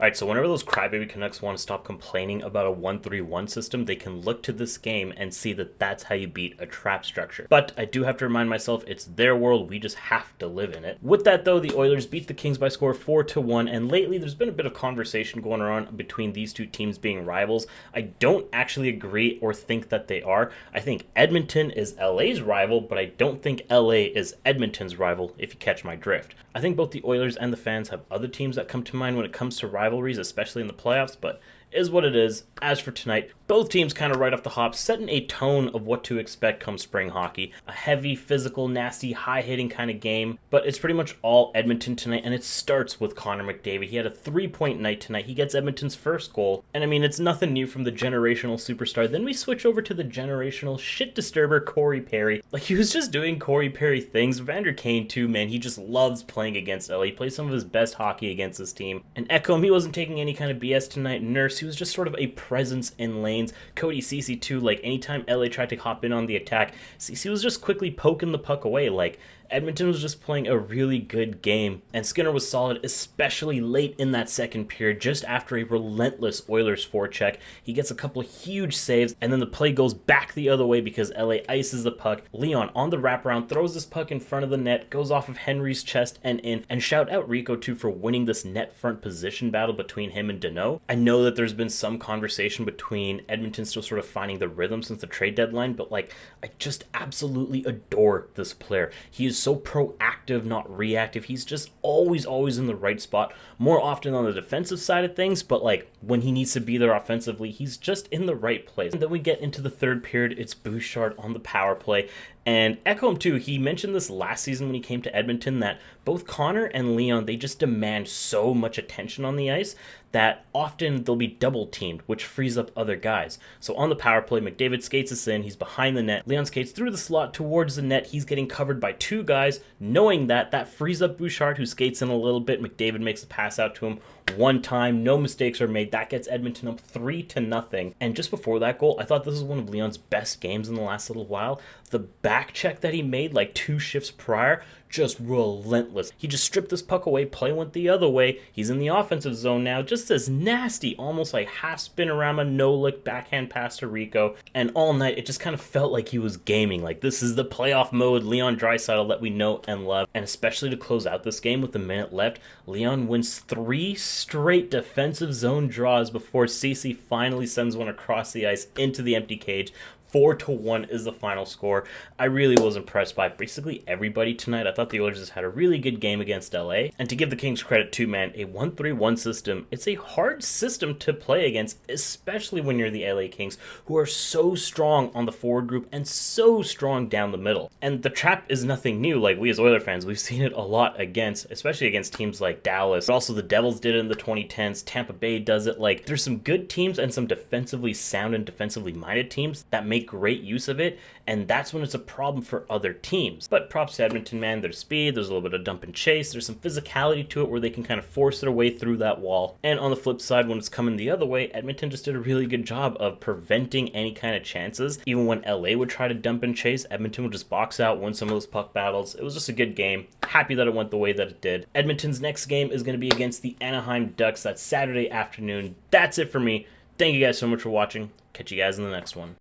Alright, so whenever those crybaby Canucks want to stop complaining about a 1-3-1 system, they can look to this game and see that that's how you beat a trap structure. But I do have to remind myself, it's their world, we just have to live in it. With that though, the Oilers beat the Kings by a score of 4-1, and lately there's been a bit of conversation going around between these two teams being rivals. I don't actually agree or think that they are. I think Edmonton is LA's rival, but I don't think LA is Edmonton's rival, if you catch my drift. I think both the Oilers and the fans have other teams that come to mind when it comes to rivalries, especially in the playoffs, but is what it is. As for tonight, both teams kind of right off the hop setting a tone of what to expect come spring hockey. A heavy, physical, nasty, high-hitting kind of game, but it's pretty much all Edmonton tonight, and it starts with Connor McDavid. He had a 3-point night tonight. He gets Edmonton's first goal, and I mean, it's nothing new from the generational superstar. Then we switch over to the generational shit disturber, Corey Perry. Like, he was just doing Corey Perry things. Vander Kane, too, man. He just loves playing against LA. He plays some of his best hockey against this team. And Ekholm, he wasn't taking any kind of BS tonight. Nurse, he was just sort of a presence in lanes. Cody Ceci too, like anytime LA tried to hop in on the attack, Ceci was just quickly poking the puck away. Like, Edmonton was just playing a really good game, and Skinner was solid, especially late in that second period, just after a relentless Oilers forecheck. He gets a couple of huge saves, and then the play goes back the other way because LA ices the puck. Leon on the wraparound throws this puck in front of the net, goes off of Henry's chest and in, and shout out Rico too for winning this net front position battle between him and Danault. I know that there's been some conversation between Edmonton still sort of finding the rhythm since the trade deadline, but like, I just absolutely adore this player. He is so proactive, not reactive. He's just always in the right spot, more often on the defensive side of things, but like when he needs to be there offensively, he's just in the right place. And then we get into the third period. It's Bouchard on the power play. And Ekholm too, he mentioned this last season when he came to Edmonton that both Connor and Leon, they just demand so much attention on the ice that often they'll be double teamed, which frees up other guys. So on the power play, McDavid skates us in, he's behind the net. Leon skates through the slot towards the net. He's getting covered by two guys. Knowing that frees up Bouchard, who skates in a little bit. McDavid makes a pass out to him one time. No mistakes are made. That gets Edmonton up 3-0. And just before that goal, I thought this was one of Leon's best games in the last little while. The back check that he made like 2 shifts prior, just relentless. He just stripped this puck away, play went the other way. He's in the offensive zone now. Just this nasty, almost like half spin around a no-look backhand pass to Rico. And all night, it just kind of felt like he was gaming. Like, this is the playoff mode Leon Draisaitl that we know and love. And especially to close out this game with a minute left, Leon wins 3 straight defensive zone draws before Ceci finally sends one across the ice into the empty cage. 4-1 is the final score. I really was impressed by basically everybody tonight. I thought the Oilers just had a really good game against LA. And to give the Kings credit too, man, a 1-3-1 system, it's a hard system to play against, especially when you're the LA Kings, who are so strong on the forward group and so strong down the middle. And the trap is nothing new. Like, we as Oiler fans, we've seen it a lot against, especially against teams like Dallas. But also the Devils did it in the 2010s. Tampa Bay does it. Like, there's some good teams and some defensively sound and defensively minded teams that make great use of it, and that's when it's a problem for other teams. But props to Edmonton, man. There's speed, there's a little bit of dump and chase, there's some physicality to it where they can kind of force their way through that wall. And on the flip side, when it's coming the other way, Edmonton just did a really good job of preventing any kind of chances. Even when LA would try to dump and chase, Edmonton would just box out, win some of those puck battles. It was just a good game. Happy that it went the way that it did. Edmonton's next game is going to be against the Anaheim Ducks. That's Saturday afternoon. That's it for me. Thank you guys so much for watching. Catch you guys in the next one.